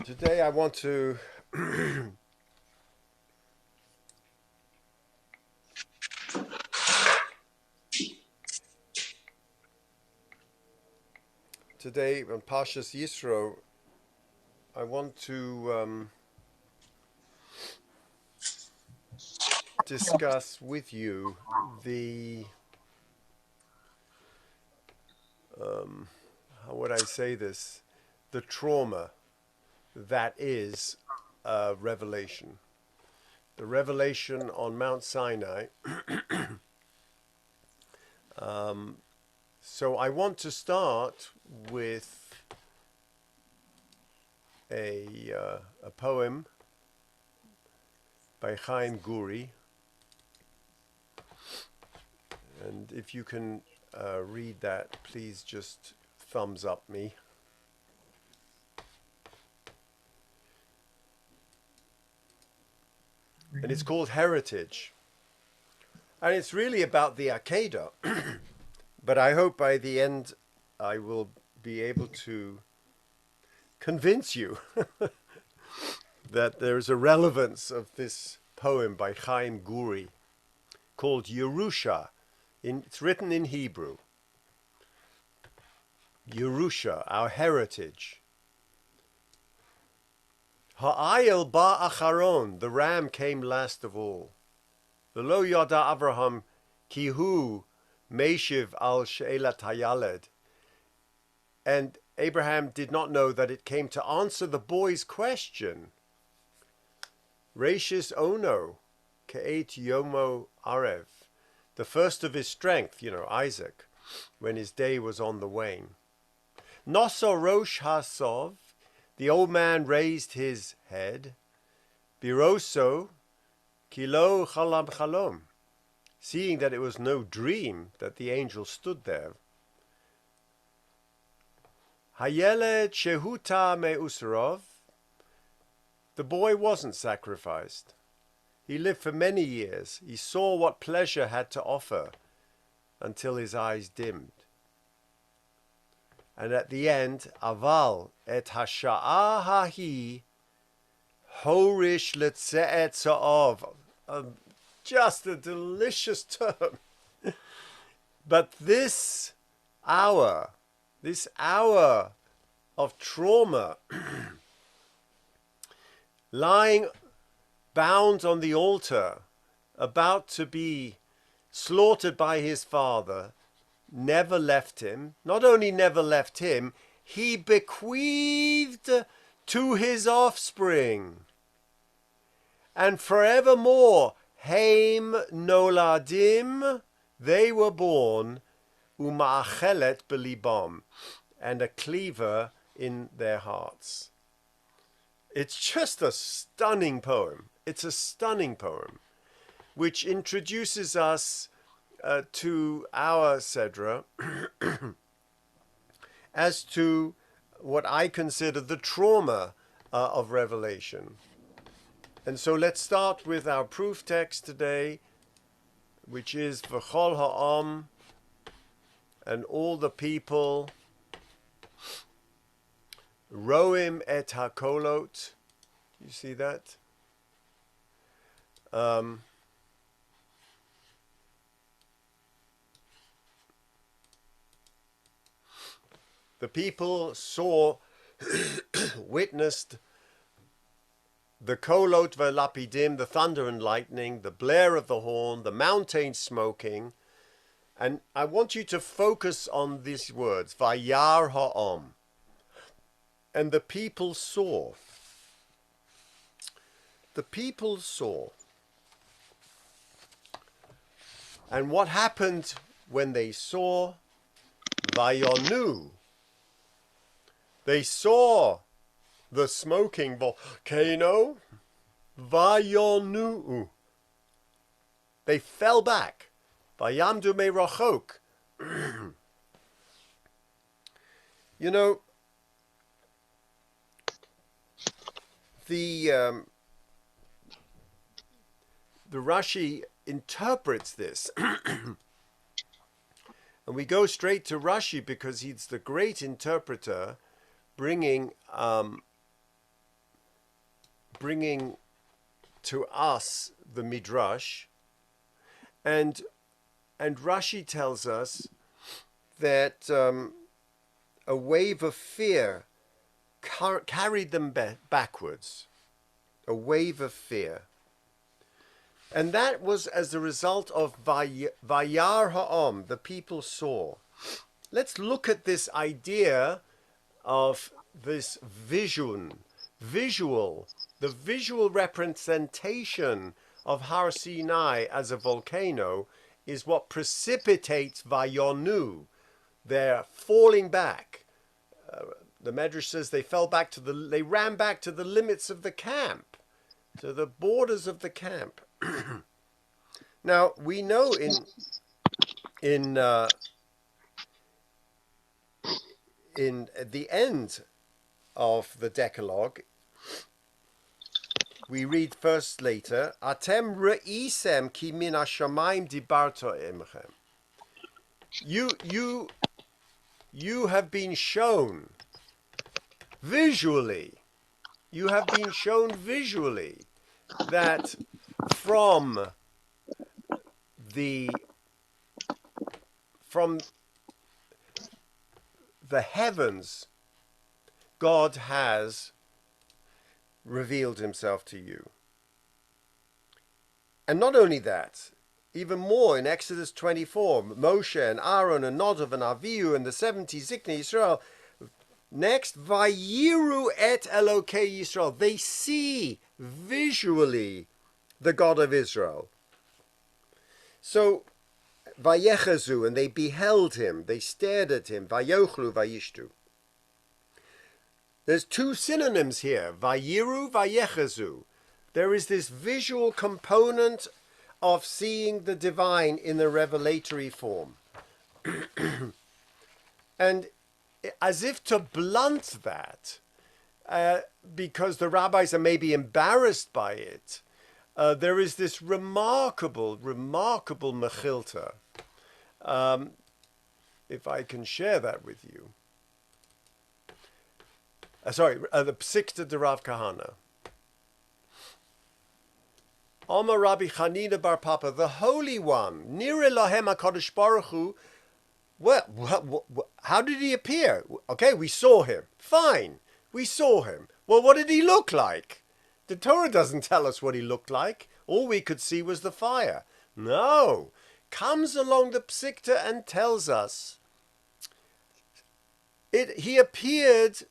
Today I want to today on Parshas Yisro I want to discuss with you the how would I say this, the trauma that is revelation. The revelation on Mount Sinai. So I want to start with a poem by Chaim Guri, and if you can read that, please just thumbs up me. And it's called Heritage, and it's really about the Akedah. But I hope by the end I will be able to convince you that there's a relevance of this poem by Chaim Guri called Yerusha. It's written in Hebrew. Yerusha, our heritage. Ha'ayel ba acharon, the ram came last of all. V'lo yada Avraham ki hu meshiv al she'elat hayaled. And Abraham did not know that it came to answer the boy's question. Rashis ono, ke'et yomo arev. The first of his strength, Isaac, when his day was on the wane. Noso rosh hasov, the old man raised his head. Biroso, kilo chalam chalom, seeing that it was no dream that the angel stood there. Hayeled shehuta me'usrov, the boy wasn't sacrificed. He lived for many years. He saw what pleasure had to offer until his eyes dimmed. And at the end, aval et hasha'a hahi horish letze'et sa'ov. Just a delicious term. But this hour of trauma, lying bound on the altar, about to be slaughtered by his father, never left him. Not only never left him, he bequeathed to his offspring. And forevermore, Heim noladim, they were born, uma'achelet belibam, and a cleaver in their hearts. It's just a stunning poem. It's a stunning poem, which introduces us to our Sedra as to what I consider the trauma of Revelation. And so let's start with our proof text today, which is V'chol ha'am, and all the people, Roim et hakolot. You see that? The people saw, witnessed the kolot v'lapidim, the thunder and lightning, the blare of the horn, the mountain smoking. And I want you to focus on these words, Vayar ha'am. And the people saw. The people saw. And what happened when they saw? Vayonu. They saw the smoking volcano. Vayonu. They fell back. Vayamdu me'rachok. The Rashi interprets this. And we go straight to Rashi because he's the great interpreter, bringing bringing to us the Midrash, and Rashi tells us that a wave of fear carried them backwards. A wave of fear. And that was as a result of Vayar Ha'am, the people saw. Let's look at this idea of this visual, the visual representation of Har Sinai as a volcano is what precipitates Vayonu. They're falling back. The Medrash says they ran back to the limits of the camp, to the borders of the camp. Now we know in the end of the Decalogue, we read first later, Atem re'isem ki min hashamayim dibarto emchem. You have been shown visually. You have been shown visually that from the heavens, God has revealed himself to you. And not only that, even more in Exodus 24, Moshe and Aaron and Nadav and Avihu and the 70 Ziknei Yisrael. Next, Vayiru et Elokei Yisrael. They see visually the God of Israel. So, Vayechazu, and they beheld him, they stared at him, Vayochlu, Vayishtu. There's two synonyms here, Vayiru, Vayechazu. There is this visual component of seeing the divine in the revelatory form. And as if to blunt that, because the rabbis are maybe embarrassed by it, there is this remarkable mechilta. If I can share that with you. The Psikta de Rav Kahana. Omar Rabbi Chanina Bar Papa, the Holy One, Nire Lahem HaKadosh Baruch Hu. How did he appear? Okay, we saw him. Fine, we saw him. Well, what did he look like? The Torah doesn't tell us what he looked like. All we could see was the fire. No, comes along the Psikta and tells us he appeared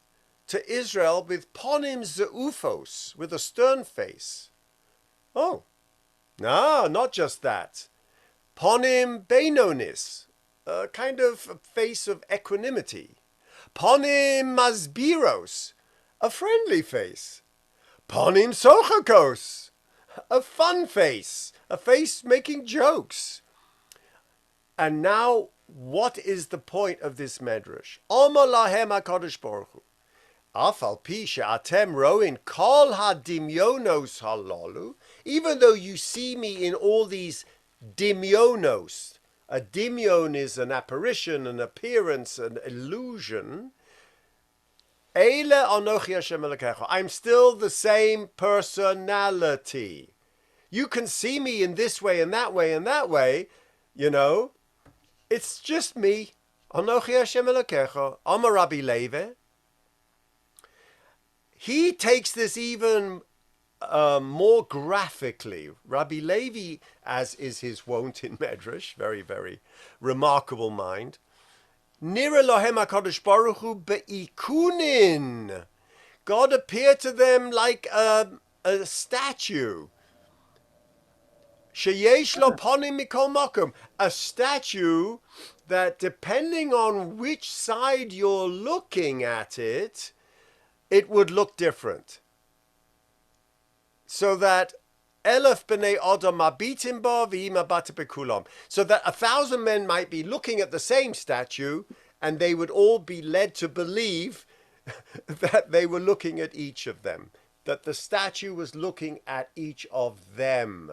to Israel with ponim zeufos, with a stern face. Oh, no, not just that. Ponim beinonis, a kind of face of equanimity. Ponim masbiros, a friendly face. Ponim sochakos, a fun face, a face making jokes. And now, what is the point of this medrash? Omar lahem HaKadosh Baruch Hu. Afal pi she'atem roin kol hadimyonos halalu. Even though you see me in all these dimyonos, a dimyon is an apparition, an appearance, an illusion. Eile anochi Hashem Elokecha. I'm still the same personality. You can see me in this way and that way and that way, you know. It's just me. Anochi Hashem Elokecha. Amar Rabbi Levi. He takes this even more graphically. Rabbi Levi, as is his wont in Medrash, very, very remarkable mind. Nira lohem HaKadosh Baruch Hu be'ikunin. God appeared to them like a statue. Sheyesh lo ponim mikol makom. A statue that, depending on which side you're looking at it, it would look different. So that elef b'nei adam mabitim ba v'ima bata bekulam. So that 1,000 men might be looking at the same statue, and they would all be led to believe that they were looking at each of them. That the statue was looking at each of them.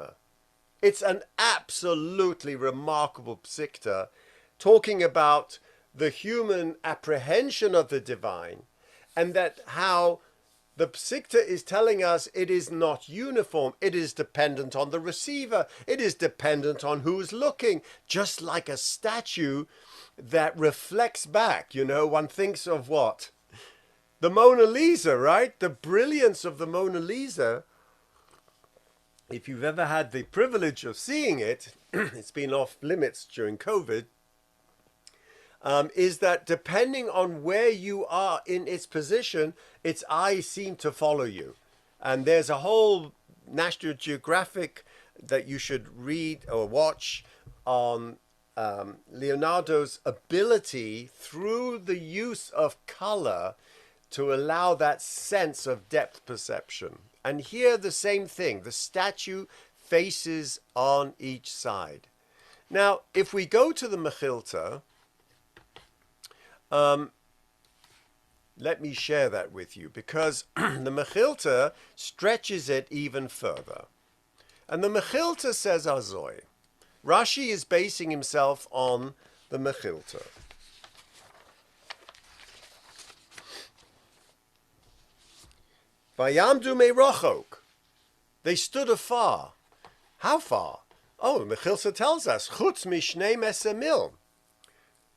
It's an absolutely remarkable psikta, talking about the human apprehension of the divine, and that how The Psikta is telling us it is not uniform. It is dependent on the receiver. It is dependent on who's looking. Just like a statue that reflects back. You know, one thinks of what? The Mona Lisa, right? The brilliance of the Mona Lisa. If you've ever had the privilege of seeing it, it's been off limits during COVID, is that depending on where you are in its position, its eyes seem to follow you. And there's a whole National Geographic that you should read or watch on Leonardo's ability through the use of color to allow that sense of depth perception. And here the same thing, the statue faces on each side. Now, if we go to the Mechilta, let me share that with you, because the Mechilta stretches it even further. And the Mechilta says Azoy. Rashi is basing himself on the Mechilta. Vayamdu me'rochok. They stood afar. How far? Oh, the Mechilta tells us, Chutz mishnei mesemil.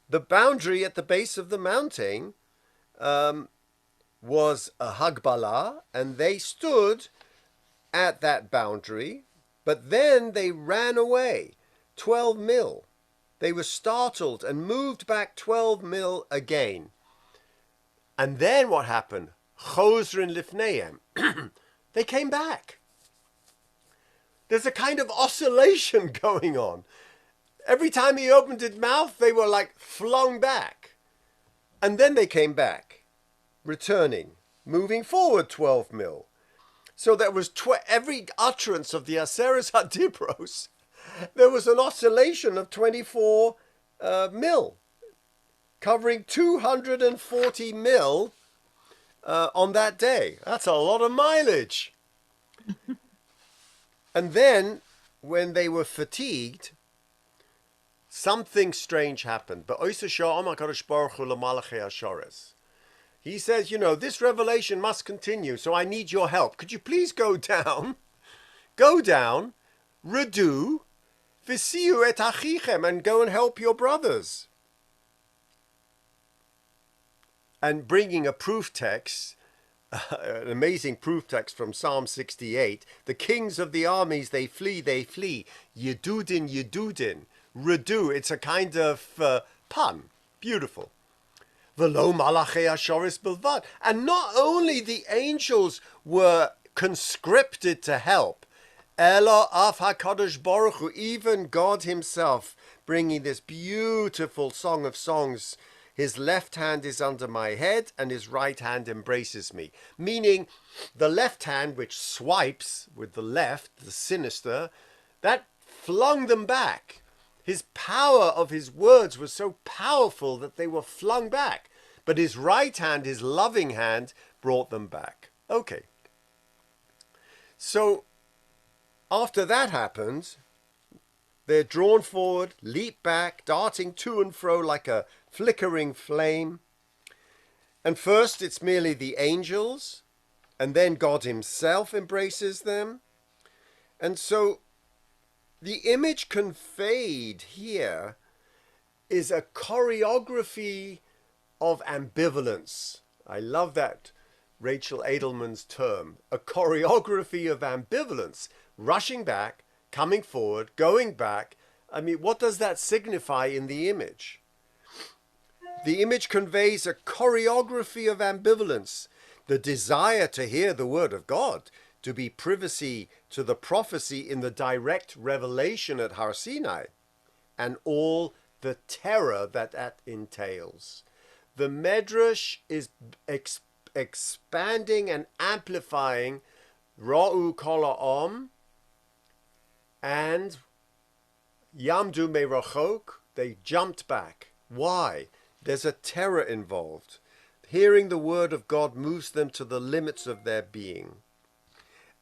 The boundary at the base of the mountain was a Hagbala, and they stood at that boundary, but then they ran away 12 mil. They were startled and moved back 12 mil again. And then what happened? Chosrin lifneim. They came back. There's a kind of oscillation going on. Every time he opened his mouth, they were like flung back. And then they came back, returning, moving forward 12 mil. So there was every utterance of the Aseres HaDibros, there was an oscillation of 24 mil, covering 240 mil on that day. That's a lot of mileage. And then, when they were fatigued, something strange happened. He says, you know, this revelation must continue, so I need your help. Could you please go down, redu, visiu et achichem, and go and help your brothers. And bringing a proof text, an amazing proof text from Psalm 68, the kings of the armies, they flee, Yedudin, redu, it's a kind of pun, beautiful. V'lo malachei ashoris bilvad. And not only the angels were conscripted to help, Elo af HaKadosh Baruch Hu, even God himself, bringing this beautiful song of songs. His left hand is under my head and his right hand embraces me. Meaning the left hand, which swipes with the left, the sinister, that flung them back. His power of his words was so powerful that they were flung back. But his right hand, his loving hand, brought them back. Okay. So after that happens, they're drawn forward, leap back, darting to and fro like a flickering flame. And first it's merely the angels, and then God himself embraces them. And so the image conveyed here is a choreography of ambivalence. I love that Rachel Edelman's term, a choreography of ambivalence, rushing back, coming forward, going back. I mean, what does that signify in the image? The image conveys a choreography of ambivalence, the desire to hear the word of God, to be privy to the prophecy in the direct revelation at Har Sinai, and all the terror that entails. The Medrash is expanding and amplifying Ra'u Kol Ha'am and Yamdu Me'rachok. They jumped back. Why? There's a terror involved. Hearing the word of God moves them to the limits of their being.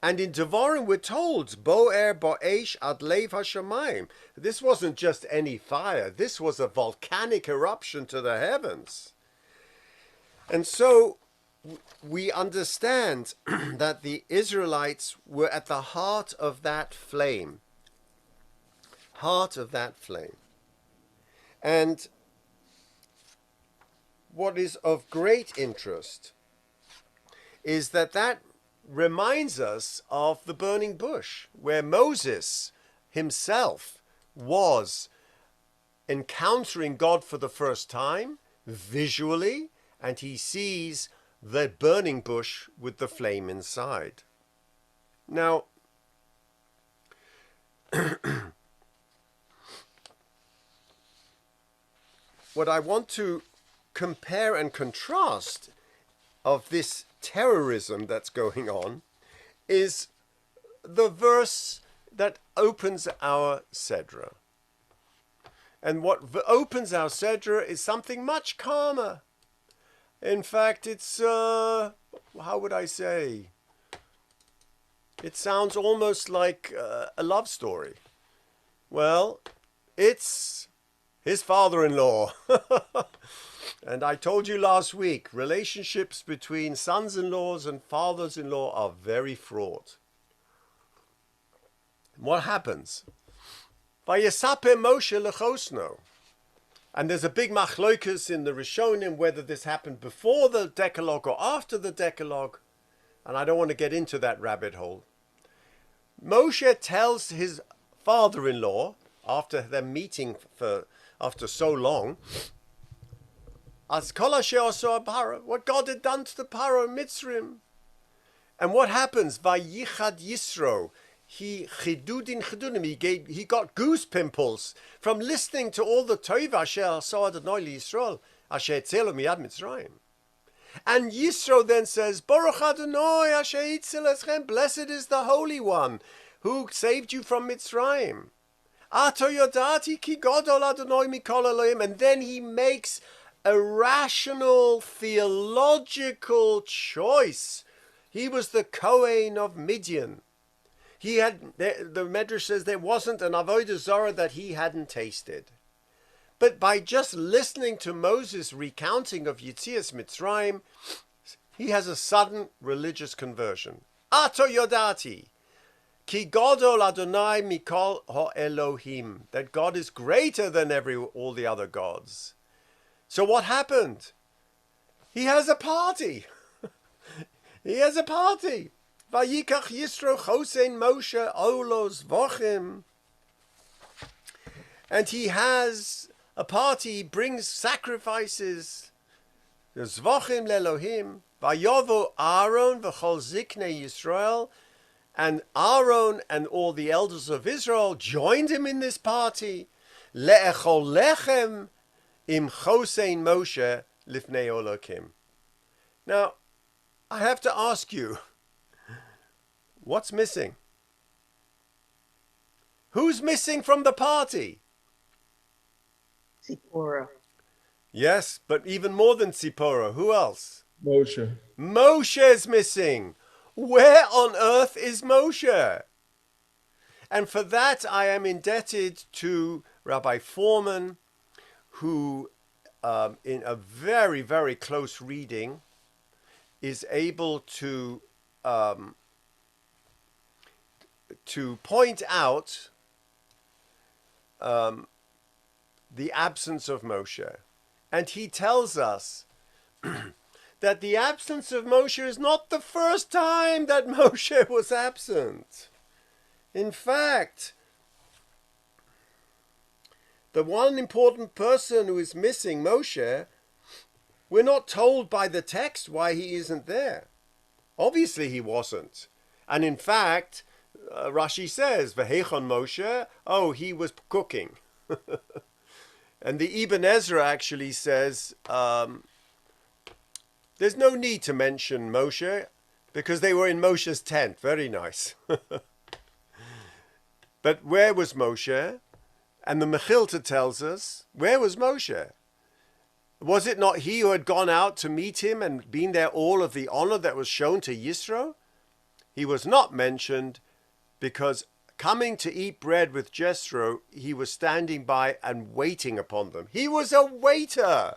And in Devarim we're told, Bo'er Bo'esh Ad Lev HaShamayim. This wasn't just any fire. This was a volcanic eruption to the heavens. And so we understand that the Israelites were at the heart of that flame. Heart of that flame. And what is of great interest is that reminds us of the burning bush, where Moses himself was encountering God for the first time visually, and he sees the burning bush with the flame inside. Now, what I want to compare and contrast of this terrorism that's going on is the verse that opens our Sedra. And what opens our Sedra is something much calmer. In fact, it's, how would I say? It sounds almost like a love story. Well, it's his father-in-law. And I told you last week, relationships between sons-in-laws and fathers-in-law are very fraught. What happens? Vayesaper Moshe lechosno. And there's a big machlokas in the Rishonim whether this happened before the Decalogue or after the Decalogue. And I don't want to get into that rabbit hole. Moshe tells his father-in-law, after them meeting after so long, what God had done to the Paro Mitzrim. And what happens? Vayichad Yisro. He got goose pimples from listening to all the Tova Asher Asah Adonai Yisrael Asher Etzelo Miyad Mitzrayim. And Yisro then says, Baruch Adonai Asher Yitzel Eschem, blessed is the Holy One who saved you from Mitzrayim. Ato Yodati Ki Gadol Adonai Mikol Elohim. And then he makes a rational theological choice. He was the Kohen of Midian. He had, the Medrash says there wasn't an Avodah Zarah that he hadn't tasted. But by just listening to Moses' recounting of Yetzias Mitzrayim, he has a sudden religious conversion. Ato Yodati, Ki Gadol Adonai Mikol Ha-Elohim, that God is greater than all the other gods. So what happened? He has a party. He has a party. Vayikach Yisro Chosein Moshe Olos Vochim. And he has a party, he brings sacrifices. Zvochim lelohim. Vayovo Aaron v'chol ziknei Yisrael. And Aaron and all the elders of Israel joined him in this party. Le'echol lechem im Chosein Moshe lifnei Elokim. Now, I have to ask you, what's missing? Who's missing from the party? Tzipora. Yes, but even more than Tzipora. Who else? Moshe. Moshe is missing. Where on earth is Moshe? And for that I am indebted to Rabbi Foreman, who in a very, very close reading is able to point out the absence of Moshe. And he tells us that the absence of Moshe is not the first time that Moshe was absent. In fact, the one important person who is missing, Moshe, we're not told by the text why he isn't there. Obviously he wasn't. And in fact, Rashi says, V'heichon Moshe, oh, he was cooking. And the Ibn Ezra actually says, there's no need to mention Moshe, because they were in Moshe's tent. Very nice. But where was Moshe? And the Mechilta tells us, where was Moshe? Was it not he who had gone out to meet him and been there all of the honor that was shown to Yisro? He was not mentioned because coming to eat bread with Jethro, he was standing by and waiting upon them. He was a waiter.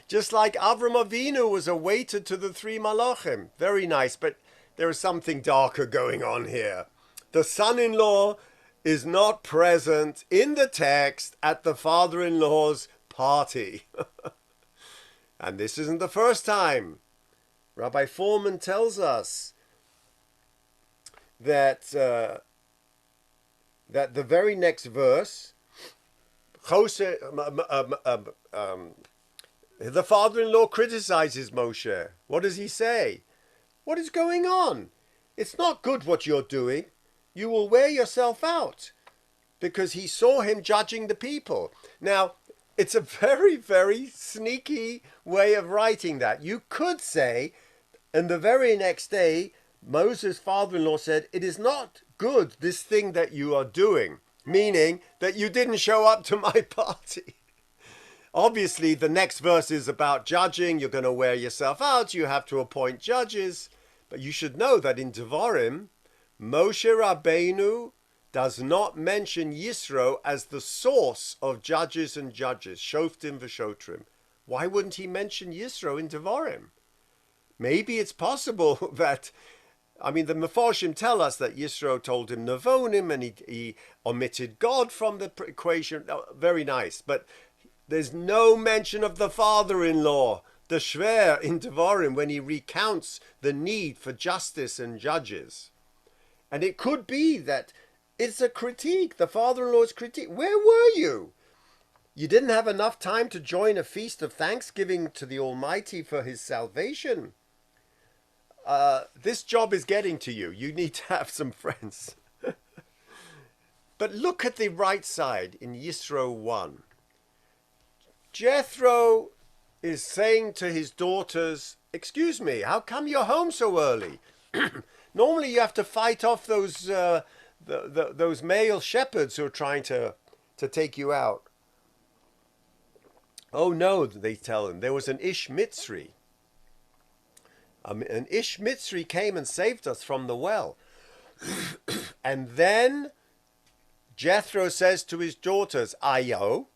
Just like Avram Avinu was a waiter to the three Malachim. Very nice, but there is something darker going on here. The son-in-law is not present in the text at the father-in-law's party. And this isn't the first time. Rabbi Foreman tells us that that the very next verse, the father-in-law criticizes Moshe. What does he say? What is going on? It's not good what you're doing. You will wear yourself out. Because he saw him judging the people. Now, it's a very, very sneaky way of writing that. You could say, and the very next day, Moses' father-in-law said, it is not good, this thing that you are doing. Meaning that you didn't show up to my party. Obviously, the next verse is about judging. You're going to wear yourself out. You have to appoint judges. But you should know that in Devarim, Moshe Rabbeinu does not mention Yisro as the source of judges and judges, Shoftim v'Shotrim. Why wouldn't he mention Yisro in Devarim? Maybe it's possible that, I mean, the Mefarshim tell us that Yisro told him Nevonim and he omitted God from the equation. Very nice. But there's no mention of the father-in-law, the Shver, in Devarim when he recounts the need for justice and judges. And it could be that it's a critique, the father-in-law's critique. Where were you? You didn't have enough time to join a feast of thanksgiving to the Almighty for his salvation. This job is getting to you. You need to have some friends. But look at the right side in Yisro 1. Jethro is saying to his daughters, excuse me, how come you're home so early? Normally you have to fight off those male shepherds who are trying to take you out. Oh no, they tell him, there was an Ish Mitzri. An Ish Mitzri came and saved us from the well. And then Jethro says to his daughters, Ayo,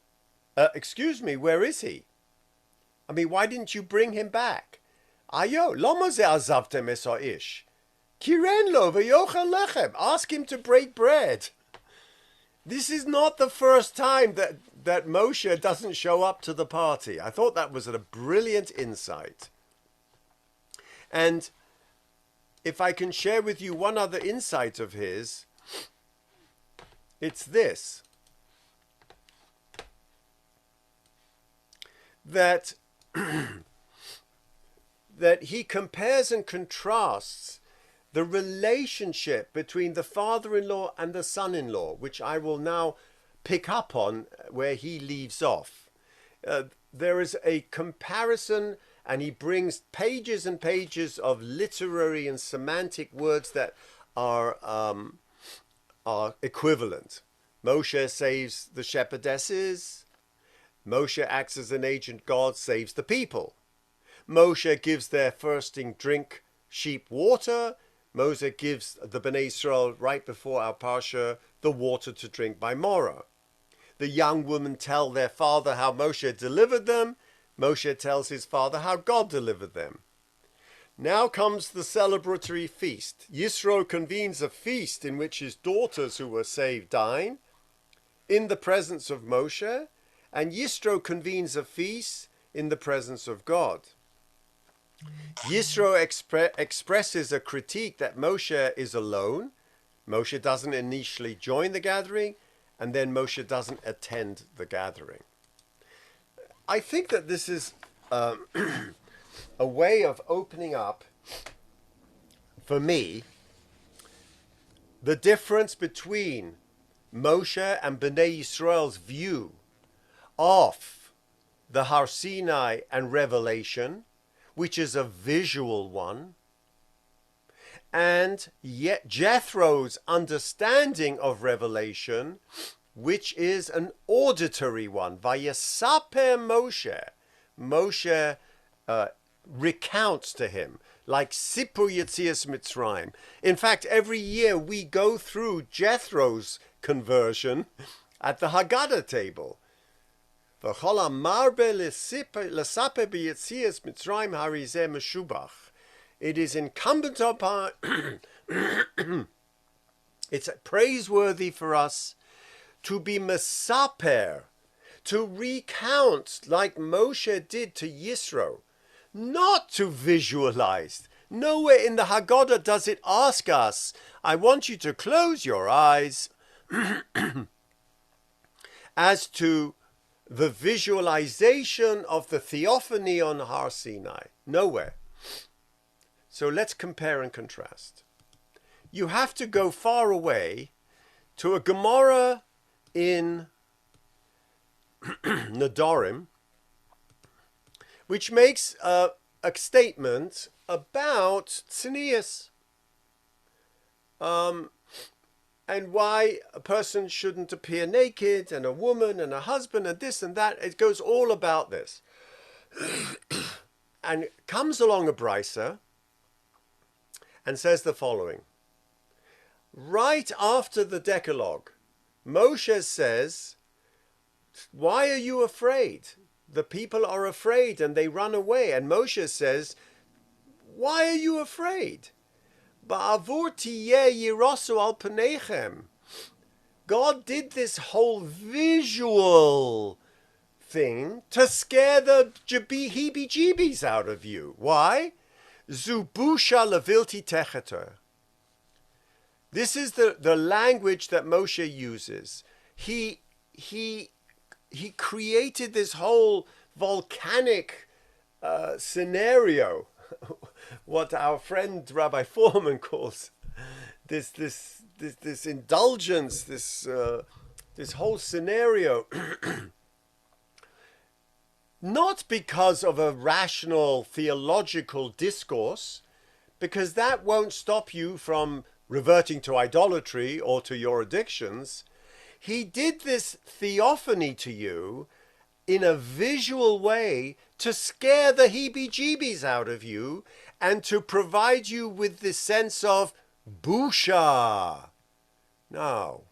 excuse me, where is he? I mean, why didn't you bring him back? Ayo, lama ze azavtem es ish. Kiren lo v'yochel lechem. Ask him to break bread. This is not the first time that Moshe doesn't show up to the party. I thought that was a brilliant insight. And if I can share with you one other insight of his, it's this. That he compares and contrasts the relationship between the father-in-law and the son-in-law, which I will now pick up on where he leaves off. There is a comparison, and he brings pages and pages of literary and semantic words that are equivalent. Moshe saves the shepherdesses. Moshe acts as an agent God, saves the people. Moshe gives their thirsting drink sheep water. Moses gives the Bnei Israel right before our Parsha the water to drink by Morah. The young women tell their father how Moshe delivered them. Moshe tells his father how God delivered them. Now comes the celebratory feast. Yisro convenes a feast in which his daughters who were saved dine in the presence of Moshe, and Yisro convenes a feast in the presence of God. Yisro expresses a critique that Moshe is alone. Moshe doesn't initially join the gathering, and then Moshe doesn't attend the gathering. I think that this is a way of opening up, for me, the difference between Moshe and Bnei Yisrael's view of the Har Sinai and Revelation, which is a visual one, and yet Jethro's understanding of Revelation, which is an auditory one. Vayesaper Moshe. Moshe recounts to him, like Sipur Yetzias Mitzrayim. In fact, every year we go through Jethro's conversion at the Haggadah table. V'chol hamarbe l'sape b'yetzias Mitzrayim harizeh meshubach. It is incumbent upon, it's praiseworthy for us to be mesaper, to recount like Moshe did to Yisro, not to visualize. Nowhere in the Haggadah does it ask us, I want you to close your eyes as to the visualization of the theophany on Har Sinai. Nowhere. So let's compare and contrast. You have to go far away to a Gemara in Nedarim, which makes a statement about tznius, and why a person shouldn't appear naked, and a woman and a husband and this and that. It goes all about this. And comes along a brisa and says the following. Right after the Decalogue, Moshe says, why are you afraid? The people are afraid and they run away. And Moshe says, why are you afraid? Ba'avur tiyeh yirosu al panechem. God did this whole visual thing to scare the heebie-jeebies out of you. Why? Zubusha levilti techeter. This is the language that Moshe uses. He created this whole volcanic scenario, what our friend Rabbi Foreman calls this indulgence, this whole scenario. Not because of a rational theological discourse, because that won't stop you from reverting to idolatry or to your addictions. He did this theophany to you in a visual way to scare the heebie-jeebies out of you and to provide you with this sense of busha. Now,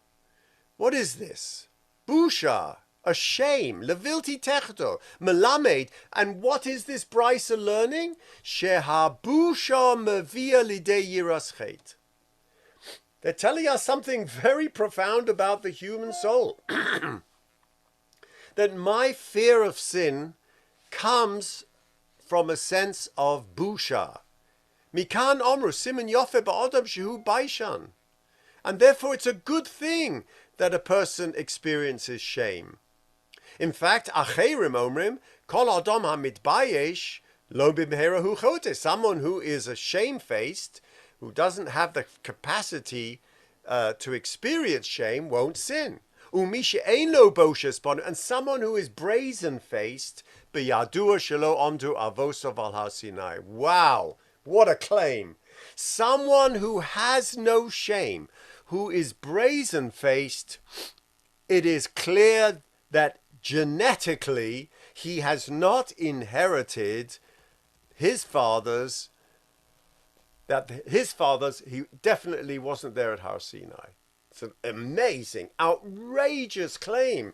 what is this? Busha. A shame, levilti techto, melamed, and what is this brisa learning? Shehabusha mevia lidei yiras chet. They're telling us something very profound about the human soul. That my fear of sin comes from a sense of busha. Mikan omru siman yofe ba'odam shehu baishan. And therefore it's a good thing that a person experiences shame. In fact, acherim omrim, kol adam hamitbayesh lo bimhera hu chote. Someone who is a shamefaced, who doesn't have the capacity to experience shame, won't sin. Umisha ein lo boshes bon, and someone who is brazen-faced, biyadua shelo omdu avosov al har Sinai. Wow, what a claim! Someone who has no shame, who is brazen-faced, it is clear that genetically he has not inherited his father's, he definitely wasn't there at Har Sinai. It's an amazing, outrageous claim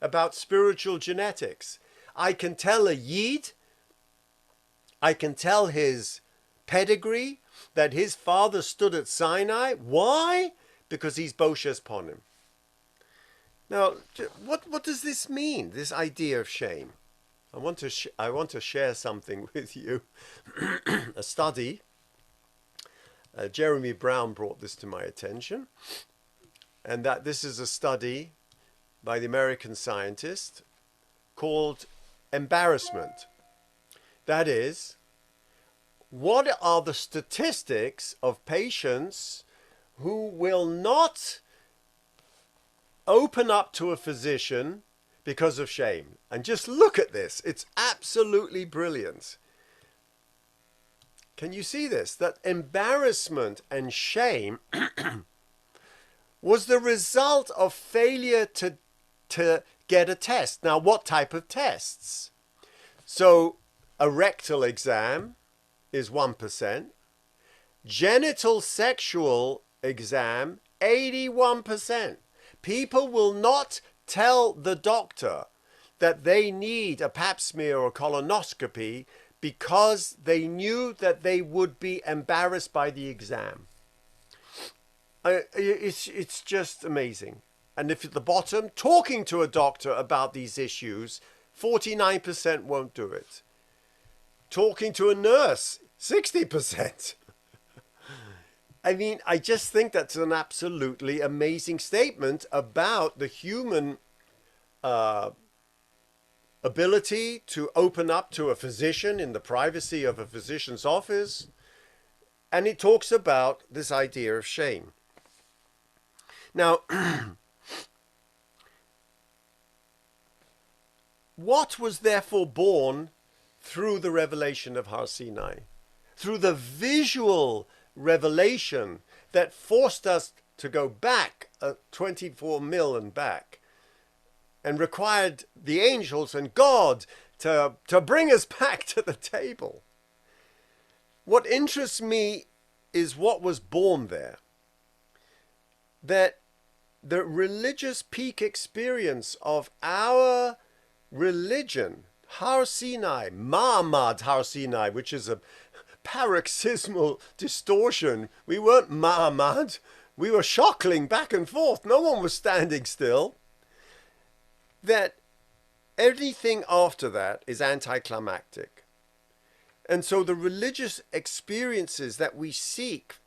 about spiritual genetics. I can tell a Yid, I can tell his pedigree, that his father stood at Sinai. Why? Because he's Boshes Ponim. Now, what does this mean, this idea of shame? I want to share something with you. A study. Jeremy Brown brought this to my attention. And that this is a study by the American scientist called embarrassment. That is, what are the statistics of patients who will not open up to a physician because of shame? And just look at this. It's absolutely brilliant. Can you see this? That embarrassment and shame was the result of failure to get a test. Now, what type of tests? So, a rectal exam is 1%. Genital sexual exam, 81%. People will not tell the doctor that they need a pap smear or colonoscopy because they knew that they would be embarrassed by the exam. It's just amazing. And if at the bottom, talking to a doctor about these issues, 49% won't do it. Talking to a nurse, 60%. I mean, I just think that's an absolutely amazing statement about the human ability to open up to a physician in the privacy of a physician's office. And it talks about this idea of shame. Now, what was therefore born through the revelation of Har Sinai? Through the visual revelation that forced us to go back 24 mil and back, and required the angels and God to bring us back to the table. What interests me is what was born there. That the religious peak experience of our religion, Har Sinai, Ma'amad Har Sinai, which is a paroxysmal distortion. We weren't Ma'amad. We were shockling back and forth. No one was standing still. That anything after that is anticlimactic. And so the religious experiences that we seek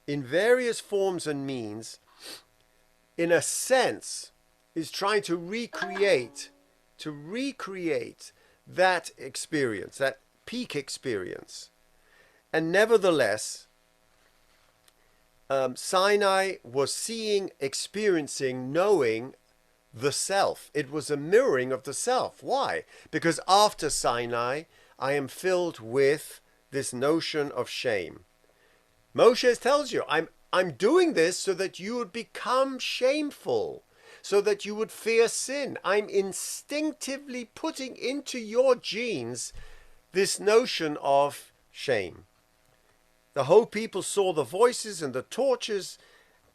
in various forms and means, in a sense, is trying to recreate that experience, that peak experience. And nevertheless, Sinai was seeing, experiencing, knowing the self. It was a mirroring of the self. Why? Because after Sinai, I am filled with this notion of shame. Moshe tells you, I'm doing this so that you would become shameful, so that you would fear sin. I'm instinctively putting into your genes this notion of shame. The whole people saw the voices and the torches,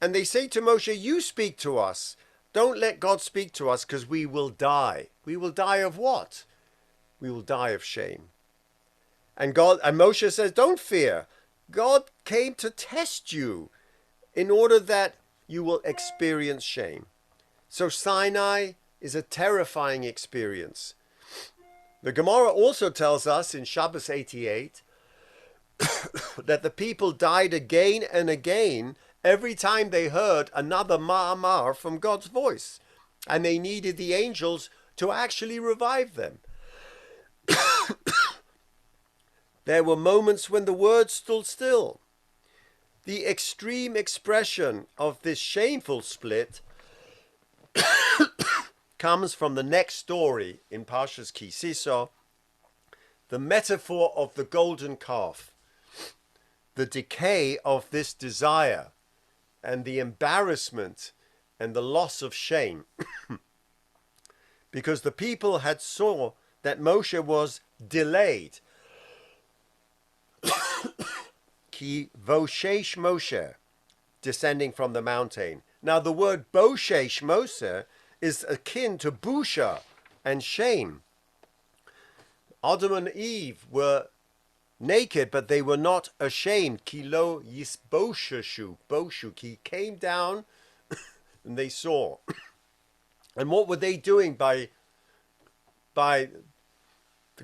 and they say to Moshe, you speak to us. Don't let God speak to us, because we will die. We will die of what? We will die of shame. And Moshe says, don't fear. God came to test you in order that you will experience shame. So Sinai is a terrifying experience. The Gemara also tells us in Shabbos 88 that the people died again and again every time they heard another ma'amar from God's voice, and they needed the angels to actually revive them. There were moments when the word stood still. The extreme expression of this shameful split comes from the next story in Parshas Ki Sisa, the metaphor of the golden calf, the decay of this desire, and the embarrassment and the loss of shame. Because the people had saw that Moshe was delayed. Ki voshesh Moshe, descending from the mountain. Now the word boshesh Moshe is akin to busha and shame. Adam and Eve were naked, but they were not ashamed. Ki lo yisbosheshu, boshu. He came down and they saw. And what were they doing by the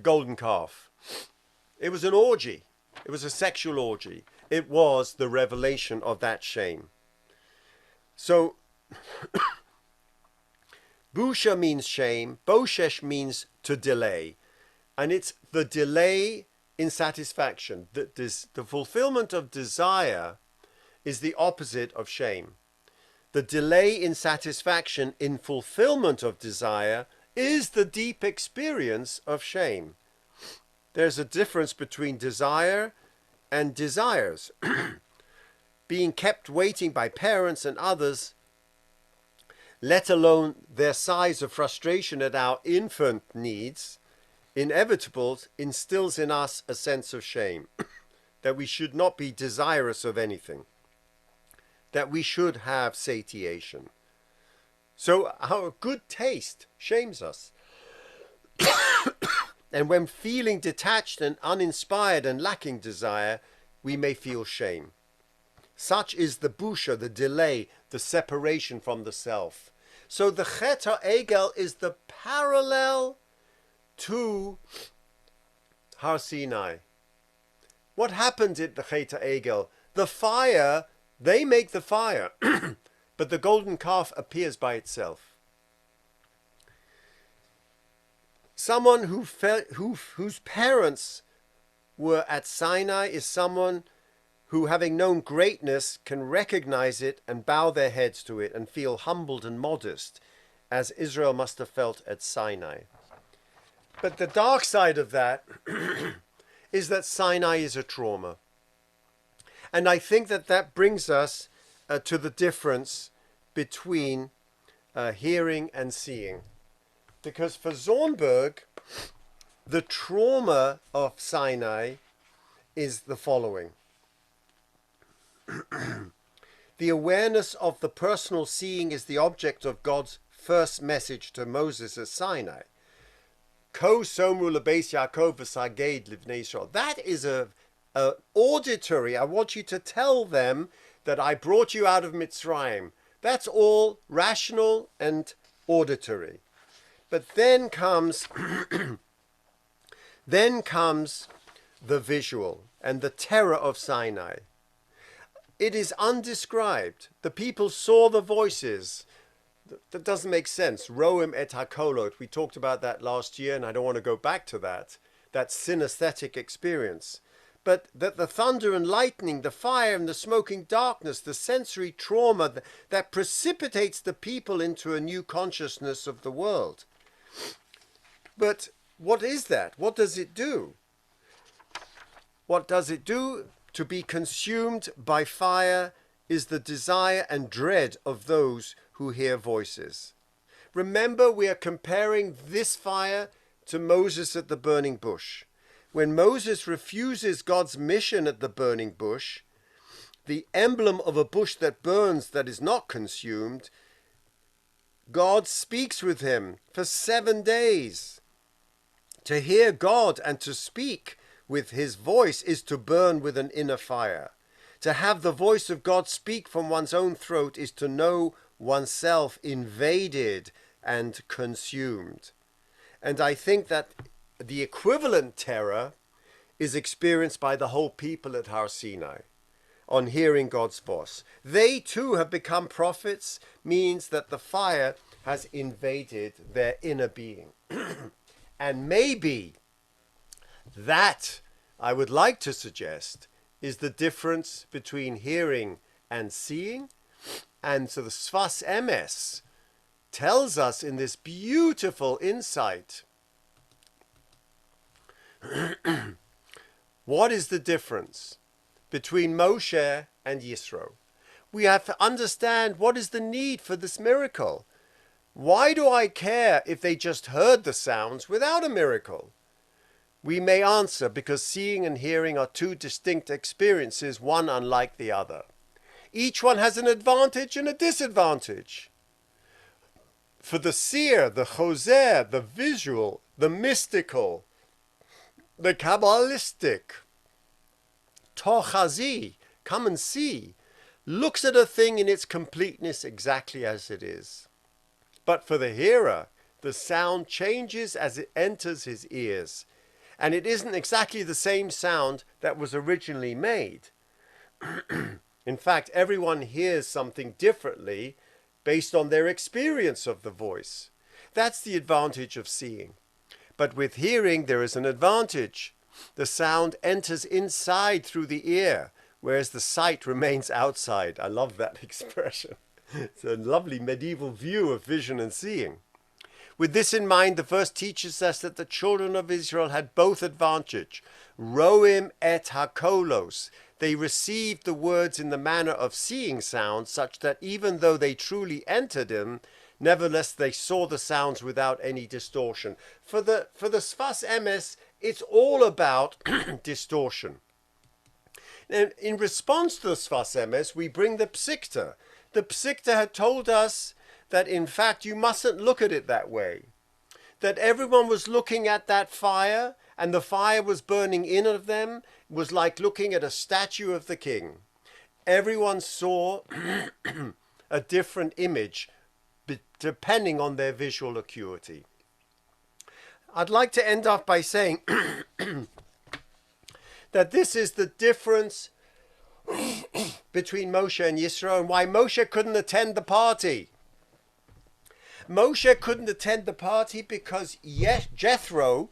golden calf? It was an orgy. It was a sexual orgy. It was the revelation of that shame. So, busha means shame. Boshesh means to delay. And it's the delay in satisfaction. The fulfillment of desire is the opposite of shame. The delay in satisfaction in fulfillment of desire is the deep experience of shame. There's a difference between desire and desires. Being kept waiting by parents and others, let alone their sighs of frustration at our infant needs, inevitable, instills in us a sense of shame, that we should not be desirous of anything, that we should have satiation. So our good taste shames us. And when feeling detached and uninspired and lacking desire, we may feel shame. Such is the busha, the delay, the separation from the self. So the Chet HaEgel is the parallel to Har Sinai. What happened at the Chet HaEgel? The fire, they make the fire, but the golden calf appears by itself. Someone whose parents were at Sinai is someone who, having known greatness, can recognize it and bow their heads to it and feel humbled and modest, as Israel must have felt at Sinai. But the dark side of that is that Sinai is a trauma. And I think that brings us to the difference between hearing and seeing. Because for Zornberg, the trauma of Sinai is the following. The awareness of the personal seeing is the object of God's first message to Moses at Sinai. Ko somru lebeis Yaakov v'saged livnei Yisrael. That is a auditory. I want you to tell them that I brought you out of Mitzrayim. That's all rational and auditory. But then comes the visual and the terror of Sinai. It is undescribed. The people saw the voices. That doesn't make sense. Roim et hakolot. We talked about that last year, and I don't want to go back to that. That synesthetic experience. But that the thunder and lightning, the fire and the smoking darkness, the sensory trauma that precipitates the people into a new consciousness of the world. But what is that? What does it do? What does it do? To be consumed by fire is the desire and dread of those who hear voices. Remember, we are comparing this fire to Moses at the burning bush. When Moses refuses God's mission at the burning bush, the emblem of a bush that burns, that is not consumed, God speaks with him for 7 days. To hear God and to speak with his voice is to burn with an inner fire. To have the voice of God speak from one's own throat is to know oneself invaded and consumed. And I think that the equivalent terror is experienced by the whole people at Har Sinai on hearing God's voice. They too have become prophets, means that the fire has invaded their inner being. And maybe that, I would like to suggest, is the difference between hearing and seeing. And so the Sfas Emes tells us in this beautiful insight, what is the difference between Moshe and Yisro? We have to understand what is the need for this miracle. Why do I care if they just heard the sounds without a miracle? We may answer because seeing and hearing are two distinct experiences, one unlike the other. Each one has an advantage and a disadvantage. For the seer, the choser, the visual, the mystical, the Kabbalistic, tochazi, come and see, looks at a thing in its completeness exactly as it is. But for the hearer, the sound changes as it enters his ears. And it isn't exactly the same sound that was originally made. In fact, everyone hears something differently based on their experience of the voice. That's the advantage of seeing. But with hearing, there is an advantage. The sound enters inside through the ear, whereas the sight remains outside. I love that expression. It's a lovely medieval view of vision and seeing. With this in mind, the verse teaches us that the children of Israel had both advantage. Roim et hakolos. They received the words in the manner of seeing sounds, such that even though they truly entered him, nevertheless they saw the sounds without any distortion. For the Sfas Emes, it's all about distortion. And in response to the Sfas Emes, we bring the Psikta. The Psikta had told us that in fact you mustn't look at it that way. that everyone was looking at that fire, and the fire was burning in of them. It was like looking at a statue of the king. Everyone saw a different image depending on their visual acuity. I'd like to end off by saying that this is the difference between Moshe and Yisro, and why Moshe couldn't attend the party. Moshe couldn't attend the party because Jethro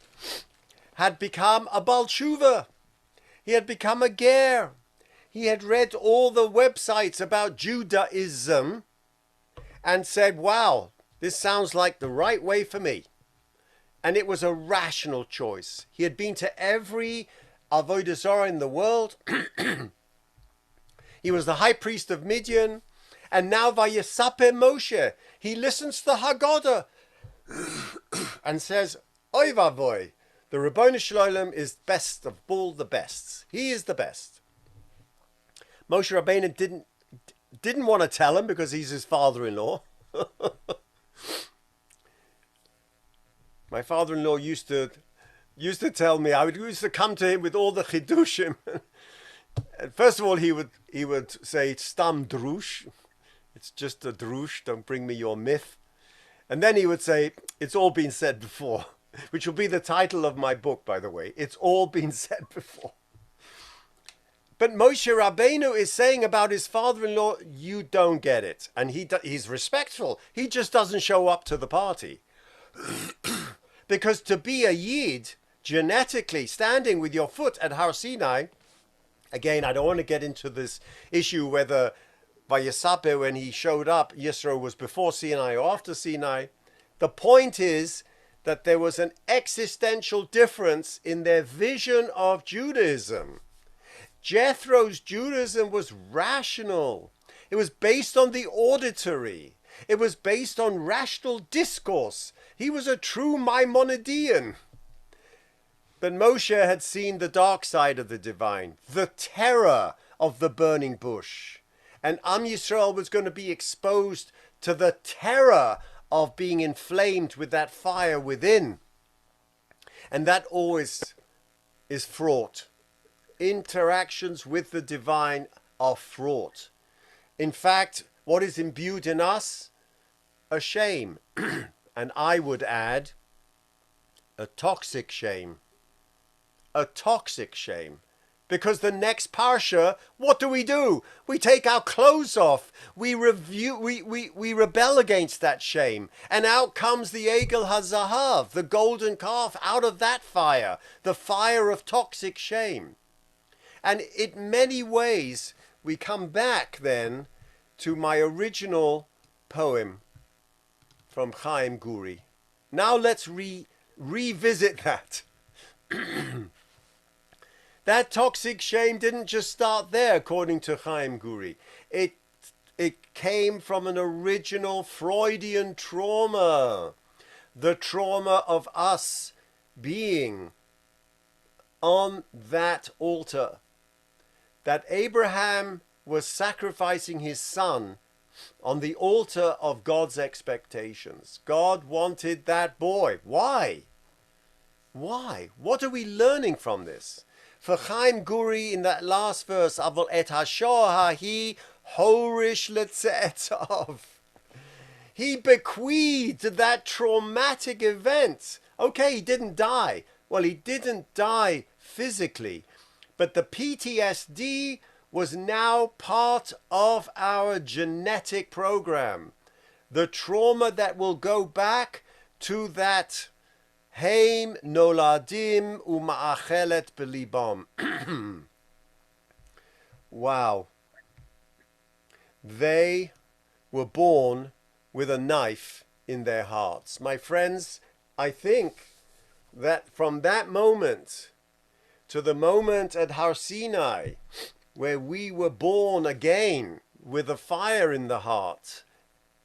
had become a Baal Tshuva. He had become a ger. He had read all the websites about Judaism and said, wow, this sounds like the right way for me. And it was a rational choice. He had been to every Avodah Zarah in the world. He was the high priest of Midian. And now Vayesaper Moshe, he listens to the Haggadah and says, Oy vavoy, the Ribono Shel Olam is best of all the bests. He is the best. Moshe Rabbeinu didn't want to tell him because he's his father-in-law. My father-in-law used to tell me, I used to come to him with all the chidushim. And first of all, he would say, Stam drush. It's just a drush, don't bring me your myth. And then he would say, it's all been said before, which will be the title of my book, by the way. It's all been said before. But Moshe Rabbeinu is saying about his father-in-law, you don't get it. And he's respectful. He just doesn't show up to the party. Because to be a Yid, genetically, standing with your foot at Har Sinai, again, I don't want to get into this issue whether Vayesaper, when he showed up, Yisro was before Sinai or after Sinai. The point is that there was an existential difference in their vision of Judaism. Jethro's Judaism was rational. It was based on the auditory. It was based on rational discourse. He was a true Maimonidean. But Moshe had seen the dark side of the divine, the terror of the burning bush. And Am Yisrael was going to be exposed to the terror of being inflamed with that fire within. And that always is fraught. Interactions with the divine are fraught. In fact, what is imbued in us? A shame. And I would add, a toxic shame. A toxic shame. Because the next parsha, what do? We take our clothes off. We rebel against that shame. And out comes the Egel HaZahav, the golden calf, out of that fire. The fire of toxic shame. And in many ways, we come back then to my original poem from Chaim Guri. Now let's revisit that. That toxic shame didn't just start there, according to Chaim Guri. It came from an original Freudian trauma. The trauma of us being on that altar. That Abraham was sacrificing his son on the altar of God's expectations. God wanted that boy. Why? Why? What are we learning from this? For Chaim Guri, in that last verse, Aval et hashor hahi horish letzeetov. He bequeathed that traumatic event. Okay, he didn't die. Well, he didn't die physically. But the PTSD was now part of our genetic program. The trauma that will go back to that Heim noladim uma'achelet belibam. Wow. They were born with a knife in their hearts. My friends, I think that from that moment to the moment at Har Sinai, where we were born again with a fire in the heart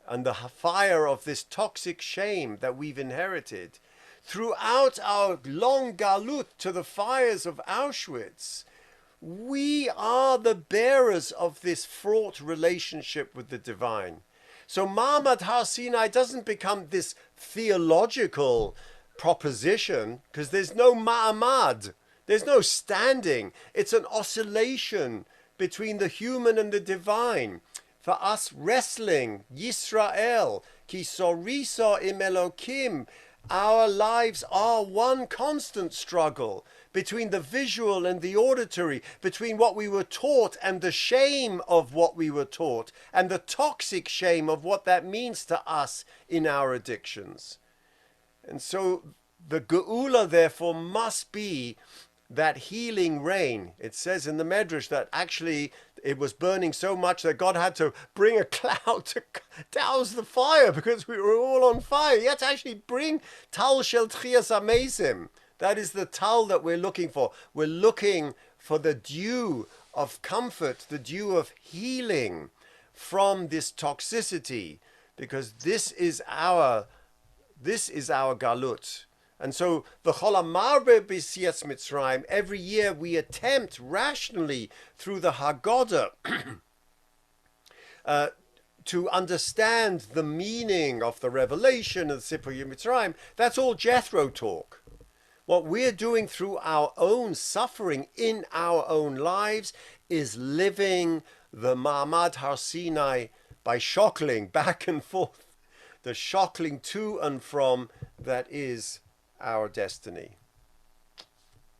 and the fire of this toxic shame that we've inherited, throughout our long galut to the fires of Auschwitz, we are the bearers of this fraught relationship with the divine. So Ma'amad Har Sinai doesn't become this theological proposition, because there's no ma'amad, there's no standing. It's an oscillation between the human and the divine. For us wrestling, Yisrael, ki sorisa im Elokim, our lives are one constant struggle between the visual and the auditory, between what we were taught and the shame of what we were taught, and the toxic shame of what that means to us in our addictions. And so the geula, therefore, must be that healing rain. It says in the Medrash that actually it was burning so much that God had to bring a cloud to douse the fire because we were all on fire. He had to actually bring tal shel tchias amesim. That is the tal that we're looking for. We're looking for the dew of comfort, the dew of healing from this toxicity, because this is our galut. And so the Chol HaMarbe B'Yetzias Mitzrayim, every year we attempt rationally through the Haggadah to understand the meaning of the revelation of the Sipur Mitzrayim. That's all Jethro talk. What we're doing through our own suffering in our own lives is living the Ma'amad Har Sinai by shockling back and forth, the shockling to and from that is our destiny.